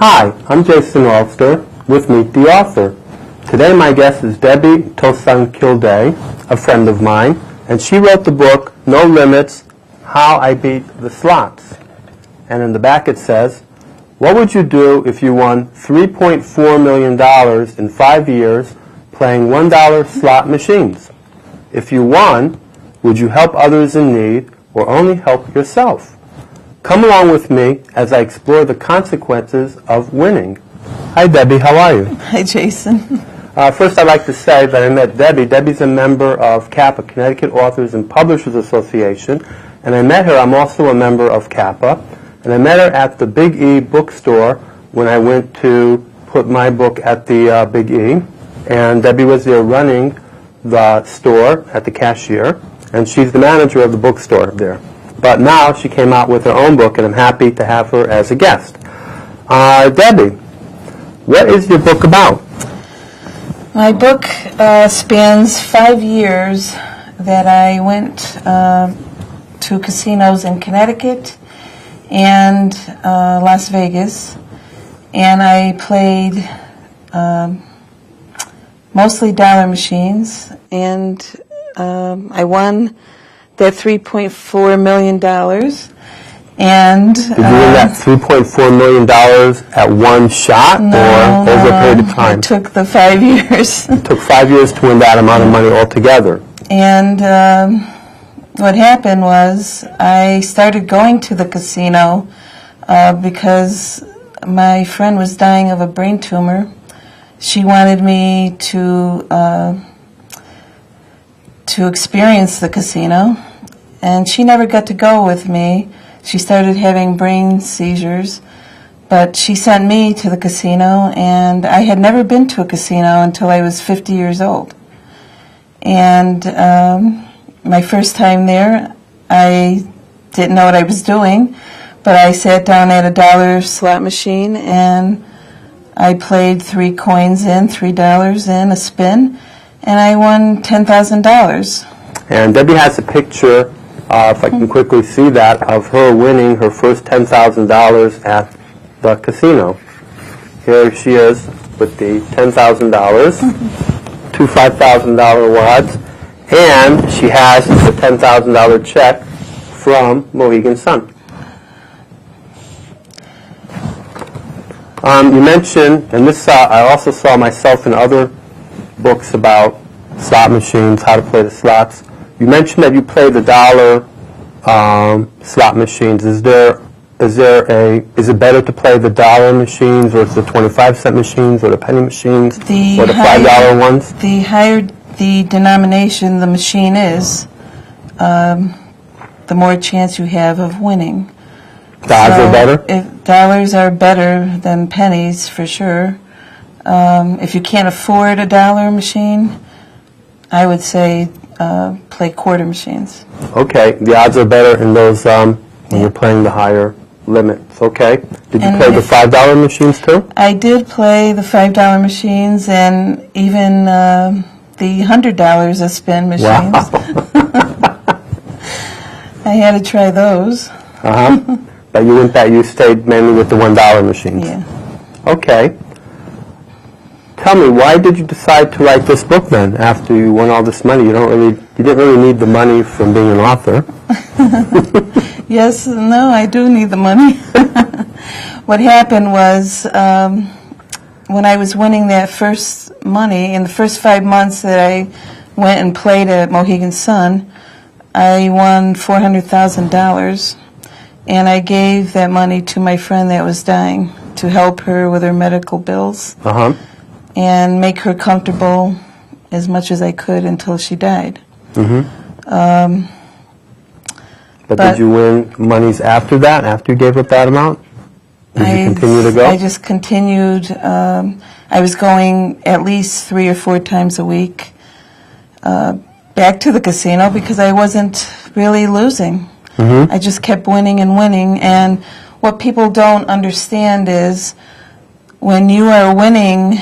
Hi, I'm Jason Alster with Meet the Author. Today my guest is Debbie Tosun Kilday, a friend of mine, and she wrote the book No Limits, How I Beat the Slots. And in the back it says, what would you do if you won $3.4 million in 5 years playing $1 slot machines? If you won, would you help others in need or only help yourself? Come along with me as I explore the consequences of winning. Hi, Debbie. How are you? Hi, Jason. First, I'd like to say that I met Debbie. Debbie's a member of CAPA, Connecticut Authors and Publishers Association, and I met her. I'm also a member of CAPA, and I met her at the Big E bookstore when I went to put my book at the Big E, and Debbie was there running the store at the cashier, and she's the manager of the bookstore there. But now she came out with her own book, and I'm happy to have her as a guest. Debbie, what is your book about? My book spans 5 years that I went to casinos in Connecticut and Las Vegas, and I played mostly dollar machines, and I won that $3.4 million. And did you win that $3.4 million at one shot or over a period of time? It took the 5 years. It took 5 years to win that amount of money altogether. And what happened was I started going to the casino because my friend was dying of a brain tumor. She wanted me to experience the casino, and she never got to go with me. She started having brain seizures, but she sent me to the casino, and I had never been to a casino until I was 50 years old. And my first time there, I didn't know what I was doing, but I sat down at a dollar slot machine, and I played 3 coins in, $3 in, a spin, and I won $10,000. And Debbie has a picture, if I can quickly see that, of her winning her first $10,000 at the casino. Here she is with the $10,000, 2 $5,000 wads, and she has the $10,000 check from Mohegan Sun. You mentioned, and this I also saw myself in other books about slot machines, how to play the slots. You mentioned that you play the dollar slot machines. Is it better to play the dollar machines, or is the 25-cent machines, or the penny machines, or the $5 ones? The higher the denomination the machine is, the more chance you have of winning. The odds are better? Dollars are better than pennies, for sure. If you can't afford a dollar machine, I would say play quarter machines. Okay, the odds are better in those when you're playing the higher limits. Okay. Did you play the $5 machines too? I did play the $5 machines and even the $100 a spin machines. Wow. I had to try those. But you stayed mainly with the $1 machines. Yeah. Okay. Tell me, why did you decide to write this book then? After you won all this money, you didn't really need the money from being an author. Yes, no, I do need the money. What happened was when I was winning that first money, in the first 5 months that I went and played at Mohegan Sun, I won $400,000, and I gave that money to my friend that was dying to help her with her medical bills. And make her comfortable as much as I could until she died. But did you win monies after that, after you gave up that amount? Did you continue to go? I just continued. I was going at least 3 or 4 times a week back to the casino because I wasn't really losing. I just kept winning and winning. And what people don't understand is when you are winning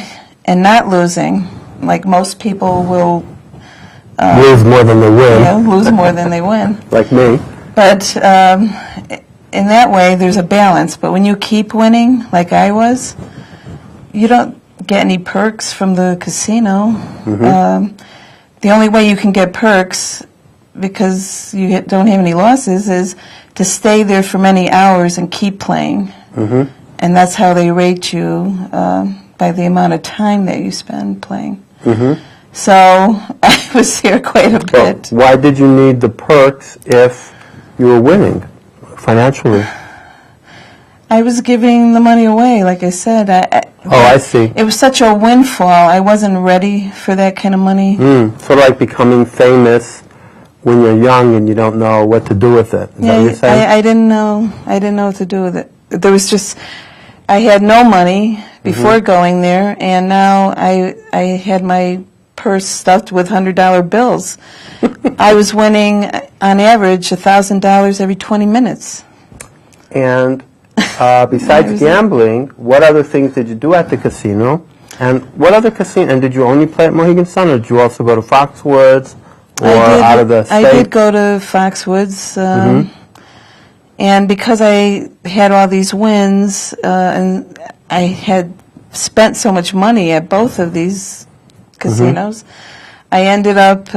and not losing, like most people will lose more than they win. Lose more than they win. Like me. But in that way, there's a balance. But when you keep winning, like I was, you don't get any perks from the casino. The only way you can get perks, because you don't have any losses, is to stay there for many hours and keep playing. And that's how they rate you, by the amount of time that you spend playing. So I was there quite a bit. Why did you need the perks if you were winning financially? I was giving the money away, like I said. I see. It was such a windfall. I wasn't ready for that kind of money. Sort of like becoming famous when you're young and you don't know what to do with it. Is that what you're saying? I didn't know. I didn't know what to do with it. There was just, I had no money before going there, and now I had my purse stuffed with $100 bills. I was winning, on average, $1,000 every 20 minutes. And besides gambling, what other things did you do at the casino? And what other casino? And did you only play at Mohegan Sun, or did you also go to Foxwoods or out of the state? I did go to Foxwoods, and because I had all these wins, and I had spent so much money at both of these casinos, I ended up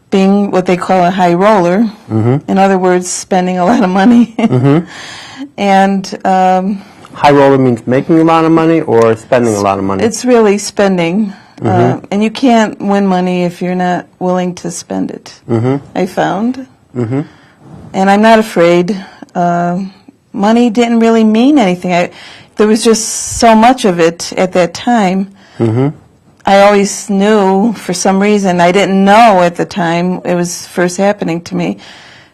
being what they call a high roller. In other words, spending a lot of money. And high roller means making a lot of money or spending a lot of money? It's really spending. And you can't win money if you're not willing to spend it, I found. And I'm not afraid. Money didn't really mean anything. There was just so much of it at that time. I always knew, for some reason, I didn't know at the time it was first happening to me,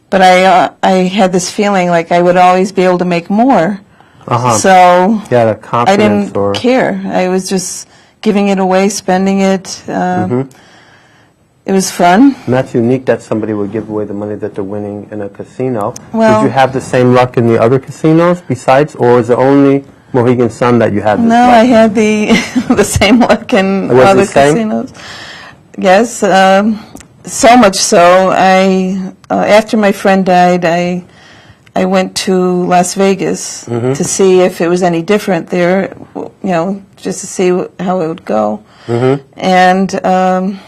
but I had this feeling like I would always be able to make more. So the confidence, I didn't care. I was just giving it away, spending it. It was fun. And that's unique that somebody would give away the money that they're winning in a casino. Well, did you have the same luck in the other casinos besides, or is it only Mohegan Sun that you had this luck? I had the same luck in other casinos. Yes, so much so. After my friend died, I went to Las Vegas to see if it was any different there, just to see how it would go. And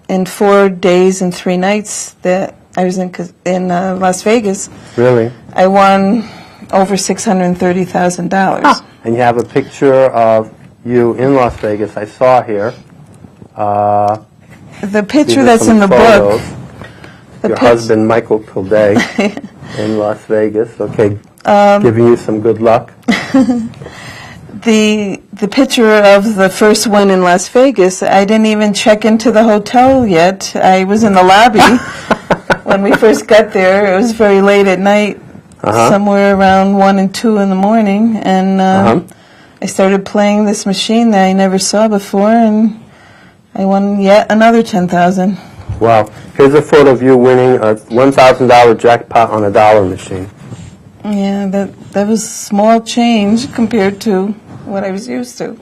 in 4 days and 3 nights that I was in Las Vegas, I won over $630,000. And you have a picture of you in Las Vegas, I saw here. The picture that's in the book. Your husband, Michael Kilday, in Las Vegas. Okay, giving you some good luck. The picture of the first one in Las Vegas, I didn't even check into the hotel yet. I was in the lobby when we first got there. It was very late at night. Somewhere around 1 and 2 in the morning, and I started playing this machine that I never saw before, and I won yet another $10,000. Wow. Here's a photo of you winning a $1,000 jackpot on a dollar machine. Yeah, that was small change compared to what I was used to.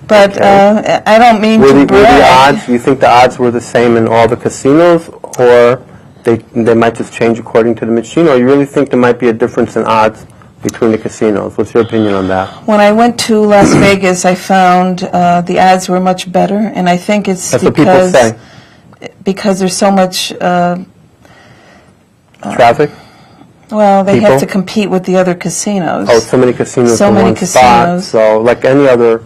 But I don't mean to brag. Were the odds, do you think the odds were the same in all the casinos, or they might just change according to the machine, or you really think there might be a difference in odds between the casinos? What's your opinion on that? When I went to Las Vegas, I found the odds were much better, and I think it's That's what people say. Because there's so much traffic. Well, they have to compete with the other casinos. Oh, so many casinos so in many one casinos. spot. So, like any other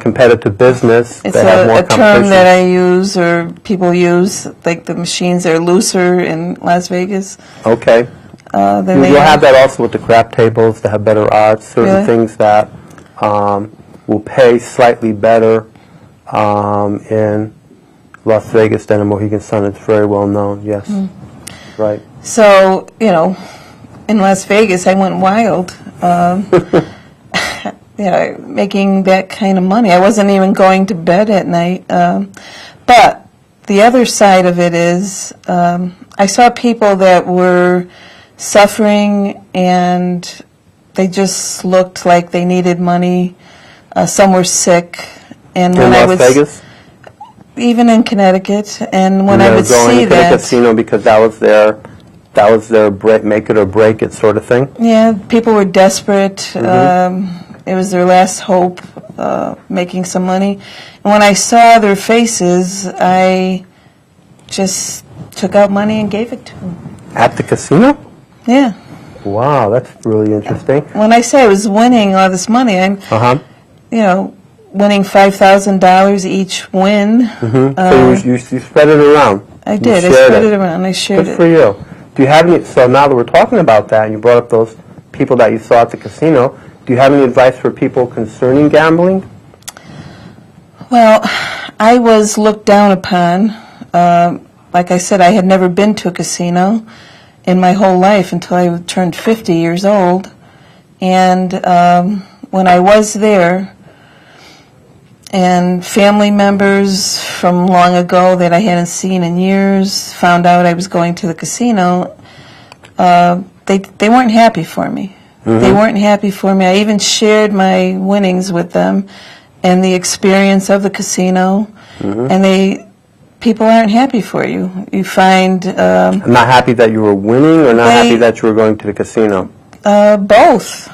competitive business, it's they have more a term that I use or people use. Like the machines are looser in Las Vegas. Okay. You'll have that also with the crap tables that have better odds. Certain things that will pay slightly better in Las Vegas than in Mohegan Sun. It's very well known. Yes. Right. So, in Las Vegas, I went wild. Making that kind of money. I wasn't even going to bed at night. But the other side of it is I saw people that were suffering and they just looked like they needed money. Some were sick. And when in Las Vegas? Even in Connecticut. And when I would see that... to the casino because that That was their make it or break it sort of thing? Yeah, people were desperate. It was their last hope, making some money. And when I saw their faces, I just took out money and gave it to them. At the casino? Yeah. Wow, that's really interesting. When I say I was winning all this money, I'm, winning $5,000 each win. So you spread it around. I did. I spread it around. I shared it. Good for you. Do you have any? So now that we're talking about that, and you brought up those people that you saw at the casino, do you have any advice for people concerning gambling? Well, I was looked down upon. Like I said, I had never been to a casino in my whole life until I turned 50 years old. And when I was there, and family members from long ago that I hadn't seen in years found out I was going to the casino, they weren't happy for me. They weren't happy for me. I even shared my winnings with them and the experience of the casino, and people aren't happy for you. You find... not happy that you were winning, or not happy that you were going to the casino? Both.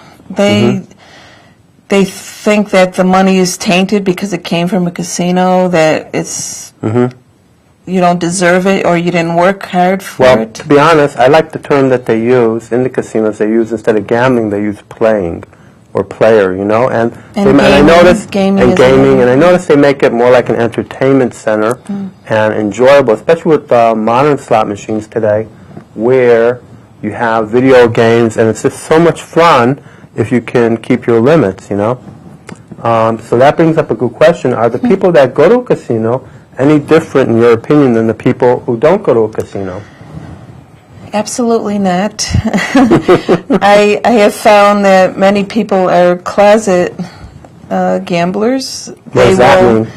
They think that the money is tainted because it came from a casino, that it's you don't deserve it or you didn't work hard for it. Well, to be honest, I like the term that they use in the casinos. They use, instead of gambling, they use playing or player, and I noticed gaming, and I noticed they make it more like an entertainment center and enjoyable, especially with modern slot machines today, where you have video games, and it's just so much fun if you can keep your limits, So that brings up a good question. Are the people that go to a casino any different, in your opinion, than the people who don't go to a casino? Absolutely not. I have found that many people are closet gamblers. What does that mean?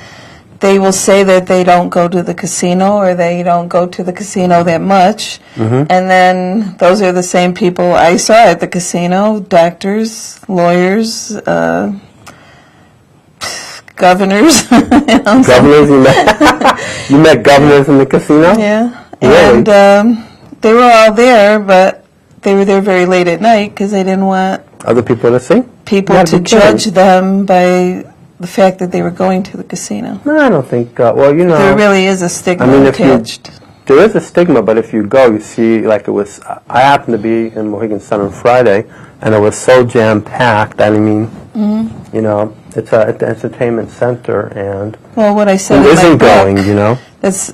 They will say that they don't go to the casino, or they don't go to the casino that much, and then those are the same people I saw at the casino: doctors, lawyers, governors. Governors? You met governors in the casino? Yeah. Really? And they were all there, but they were there very late at night because they didn't want other people to see? People to judge them by the fact that they were going to the casino. No, I don't think, there really is a stigma attached. There is a stigma, but if you go, you see, like it was, I happened to be in Mohegan Sun on Friday, and it was so jam-packed. I mean, it's an entertainment center, and well, what I said who in isn't my book, going,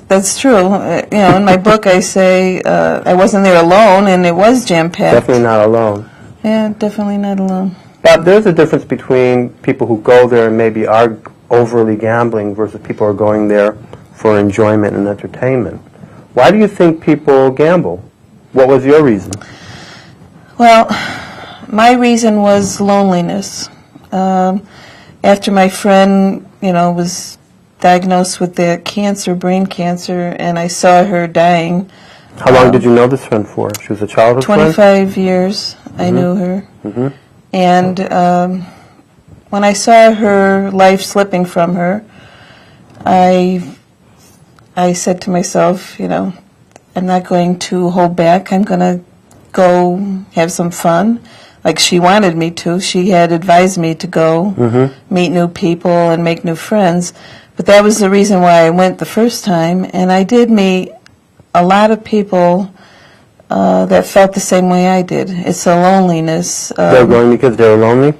That's true. In my book I say I wasn't there alone, and it was jam-packed. Definitely not alone. Yeah, definitely not alone. But there's a difference between people who go there and maybe are overly gambling versus people who are going there for enjoyment and entertainment. Why do you think people gamble? What was your reason? Well, my reason was loneliness. After my friend, was diagnosed with the cancer, brain cancer, and I saw her dying. How long did you know this friend for? She was a childhood friend? 25 years I knew her. And when I saw her life slipping from her, I said to myself, I'm not going to hold back. I'm going to go have some fun, like she wanted me to. She had advised me to go meet new people and make new friends. But that was the reason why I went the first time. And I did meet a lot of people that felt the same way I did. It's a loneliness. They're going because they're lonely?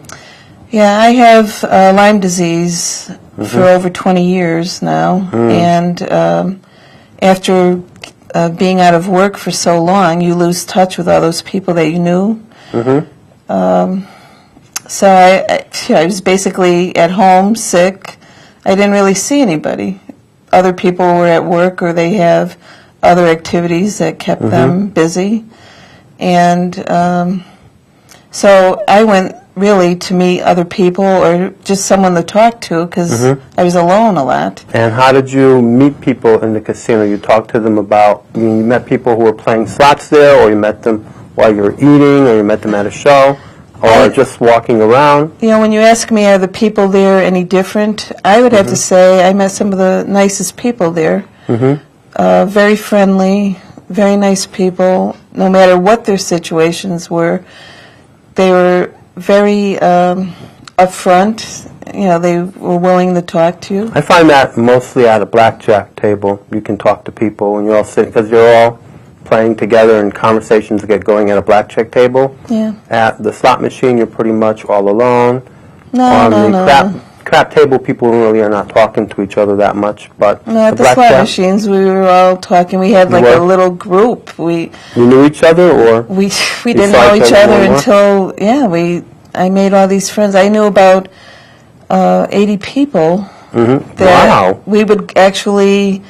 Yeah, I have Lyme disease for over 20 years now. And after being out of work for so long, you lose touch with all those people that you knew. So I was basically at home, sick. I didn't really see anybody. Other people were at work, or they have other activities that kept them busy. And so I went really to meet other people, or just someone to talk to, because I was alone a lot. And how did you meet people in the casino? You talked to them about, you met people who were playing slots there, or you met them while you were eating, or you met them at a show, or just walking around? When you ask me, are the people there any different, I would have to say I met some of the nicest people there. Very friendly, very nice people, no matter what their situations were, they were very upfront. You know, they were willing to talk to you. I find that mostly at a blackjack table. You can talk to people when you're all sitting, because you're all playing together and conversations get going at a blackjack table. Yeah. At the slot machine, you're pretty much all alone. No, Crap table, people really are not talking to each other that much. But no, at the slot machines, we were all talking. We had like a little group. You knew each other, or we didn't know each other until I made all these friends. I knew about 80 people. That we would actually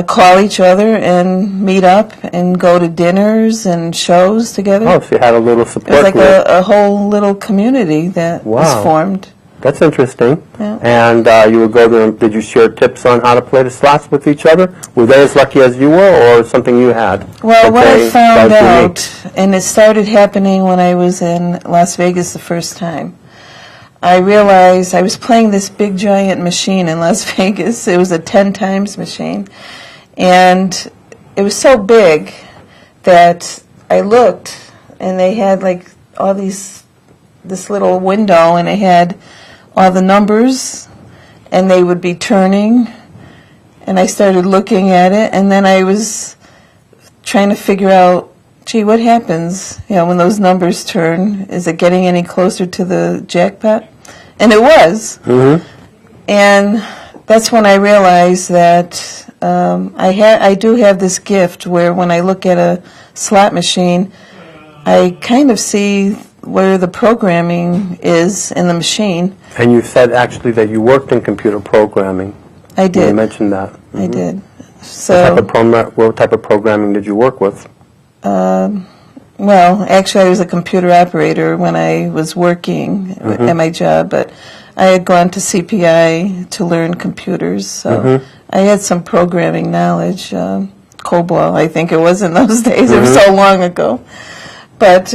call each other and meet up and go to dinners and shows together. Oh, so you had a little support group. It was like group. a whole little community that was formed. That's interesting. Yeah. And you would go there, and did you share tips on how to play the slots with each other? Were they as lucky as you were, or something you had? Well, what I found out, and it started happening when I was in Las Vegas the first time, I realized I was playing this big giant machine in Las Vegas. It was a 10 times machine. And it was so big that I looked, and they had like all this little window, and it had all the numbers, and they would be turning, and I started looking at it, and then I was trying to figure out, gee, what happens, when those numbers turn? Is it getting any closer to the jackpot? And it was. And that's when I realized that I do have this gift where when I look at a slot machine, I kind of see where the programming is in the machine. And you said actually that you worked in computer programming. I did. You mentioned that. I did. So what type of programming did you work with? Well, actually I was a computer operator when I was working at my job, but I had gone to CPI to learn computers, so I had some programming knowledge. COBOL, I think it was in those days. It was so long ago. But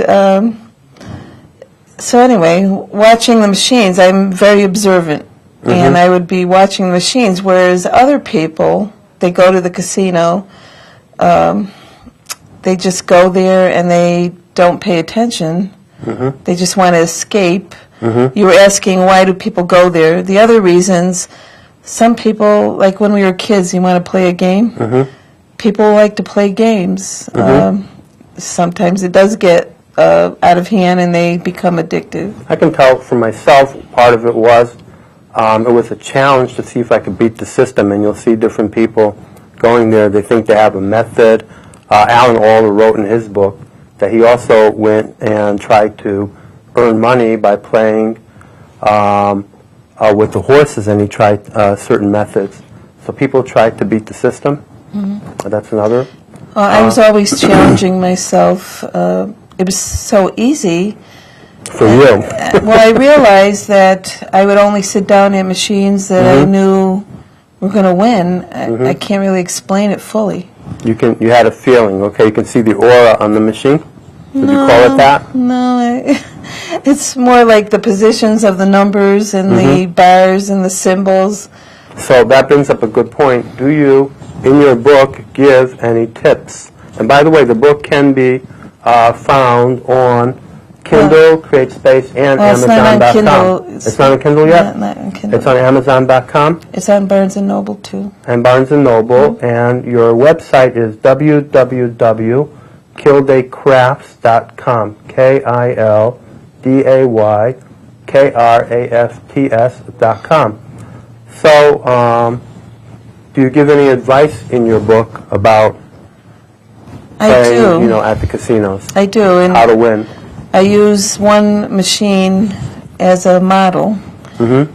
so anyway, watching the machines, I'm very observant, and I would be watching the machines, whereas other people, they go to the casino, they just go there and they don't pay attention. They just want to escape. You were asking, why do people go there? The other reasons, some people, like when we were kids, you want to play a game. People like to play games. Sometimes it does get out of hand and they become addictive. I can tell for myself, part of it was a challenge to see if I could beat the system, and you'll see different people going there. They think they have a method. Alan Alda wrote in his book that he also went and tried to earn money by playing with the horses, and he tried certain methods. So people tried to beat the system. That's another. I was always challenging myself. It was so easy. For you. Well, I realized that I would only sit down at machines that I knew were going to win. I can't really explain it fully. You had a feeling, okay? You can see the aura on the machine? Would you call it that? No, it's more like the positions of the numbers and the bars and the symbols. So that brings up a good point. Do you, in your book, give any tips? And by the way, the book can be found on Kindle, CreateSpace, and Amazon.com. It's not on Kindle yet? Not on Kindle. It's on Amazon.com? It's on Barnes & Noble, too. And Barnes & Noble. And your website is www.kildaycrafts.com. KILDAYKRAFTS.com. So, do you give any advice in your book about playing, at the casinos? I do. And how to win? I use one machine as a model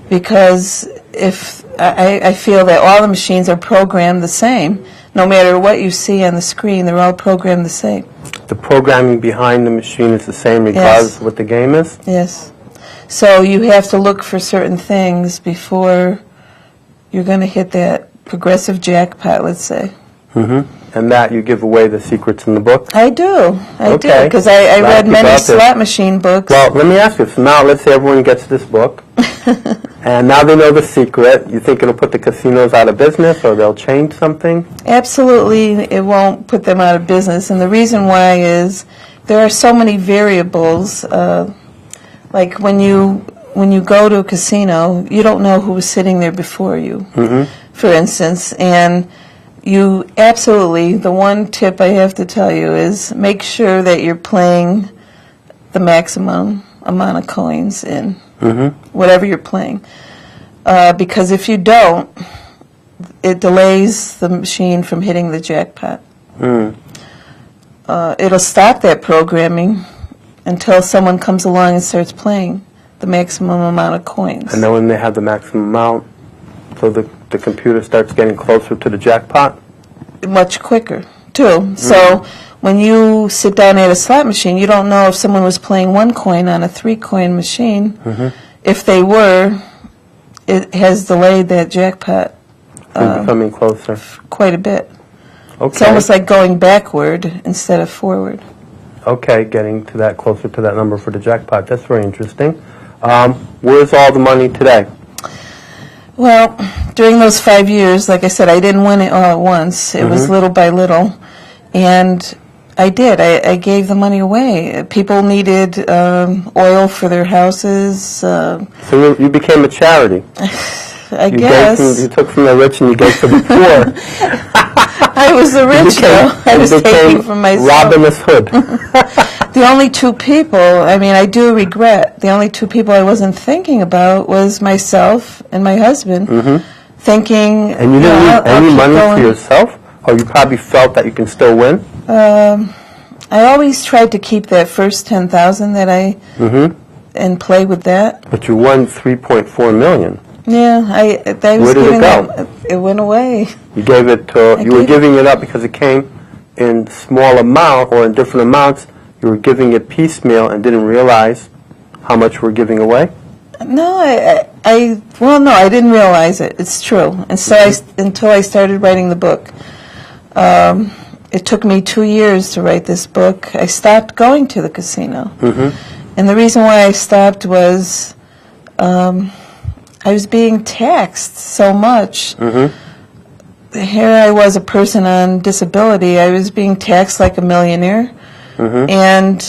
because if I feel that all the machines are programmed the same. No matter what you see on the screen, they're all programmed the same. The programming behind the machine is the same regardless of what the game is? Yes. So you have to look for certain things before you're going to hit that progressive jackpot, let's say. And that you give away the secrets in the book? I do. I do, because I read many slot machine books. Well, let me ask you. So now let's say everyone gets this book. And now they know the secret. You think it'll put the casinos out of business, or they'll change something? Absolutely, it won't put them out of business. And the reason why is there are so many variables. Like when you go to a casino, you don't know who was sitting there before you, for instance. And you absolutely, the one tip I have to tell you is make sure that you're playing the maximum amount of coins in whatever you're playing. Because if you don't, it delays the machine from hitting the jackpot. It'll stop that programming until someone comes along and starts playing the maximum amount of coins. And then when they have the maximum amount, so the computer starts getting closer to the jackpot? Much quicker, too. So when you sit down at a slot machine, you don't know if someone was playing 1 coin on a 3-coin machine. If they were, it has delayed that jackpot Becoming closer. quite a bit. Okay. It's almost like going backward instead of forward. Okay, getting to that, closer to that number for the jackpot. That's very interesting. Where's all the money today? Well, during those 5 years, like I said, I didn't win it all at once. It was little by little. And I did. I gave the money away. People needed oil for their houses. So you became a charity. I guess. You took from the rich and you gave to the poor. I was the rich, though. I was taking from myself. Robin Hood. The only 2 people, I mean, I do regret, the only 2 people I wasn't thinking about was myself and my husband. Thinking, And you didn't leave any money for yourself? Or you probably felt that you can still win? I always tried to keep that first $10,000 that I, and play with that. But you won $3.4 million. Yeah, I was Where did giving it go? It went away. You gave it to, you were giving it up because it came in small amount or in different amounts. You were giving it piecemeal and didn't realize how much you were giving away? No, well, no, I didn't realize it. It's true. And so until I started writing the book. It took me 2 years to write this book. I stopped going to the casino. And the reason why I stopped was I was being taxed so much. Here I was, a person on disability. I was being taxed like a millionaire. And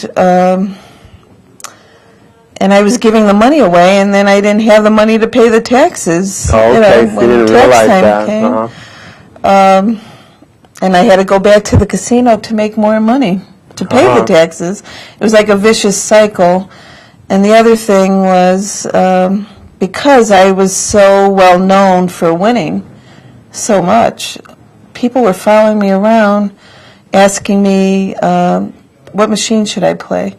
I was giving the money away, and then I didn't have the money to pay the taxes. Oh, okay, so you didn't realize that. And I had to go back to the casino to make more money, to pay the taxes. It was like a vicious cycle. And the other thing was, because I was so well known for winning so much, people were following me around, asking me, what machine should I play?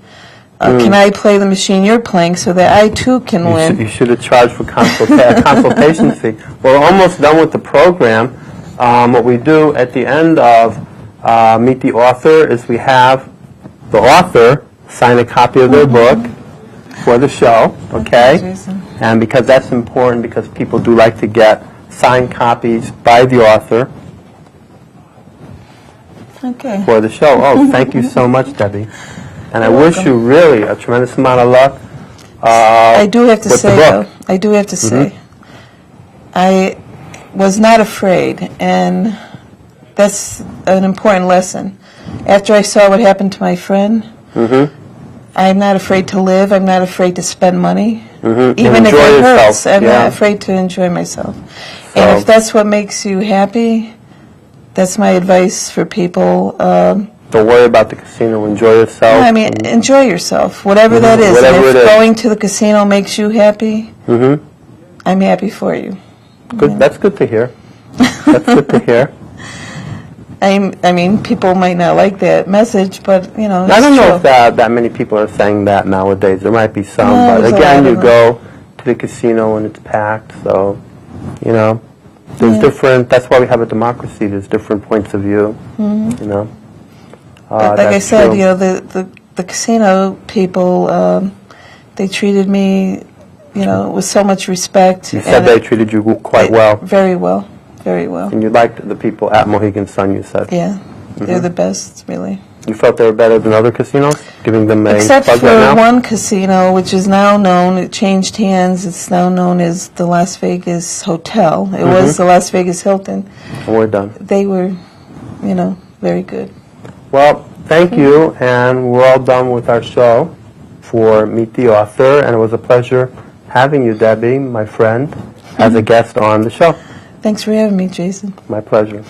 Can I play the machine you're playing so that I too can win? You should have charged for consultation fee. We're almost done with the program. What we do at the end of Meet the Author is we have the author sign a copy of their book for the show, okay? And because that's important, because people do like to get signed copies by the author for the show. Oh, thank you so much, Debbie. And I wish you really a tremendous amount of luck. I do have to say, though, I do have to say, I was not afraid, and that's an important lesson. After I saw what happened to my friend, I'm not afraid to live. I'm not afraid to spend money, even if it hurts. I'm not afraid to enjoy myself. And if that's what makes you happy, that's my advice for people. Don't worry about the casino. Enjoy yourself. I mean, enjoy yourself, whatever that is. Whatever and if going to the casino makes you happy, I'm happy for you. Good. Yeah. That's good to hear. That's good to hear. I mean, people might not like that message, but, you know, I don't know if that many people are saying that nowadays. There might be some, but again, you go to the casino and it's packed, so, you know, there's different, that's why we have a democracy. There's different points of view, you know. Like I said, you know, the casino people, they treated me, you know, with so much respect. You said they treated you quite well. Very well, very well. And you liked the people at Mohegan Sun, you said. Yeah, they're the best, really. You felt they were better than other casinos? Giving them a Except plug for right now? one casino, which is now known, it changed hands, it's now known as the Las Vegas Hotel. It was the Las Vegas Hilton. And we're done. They were, very good. Well, thank you, and we're all done with our show for Meet the Author, and it was a pleasure having you, Debbie, my friend, as a guest on the show. Thanks for having me, Jason. My pleasure.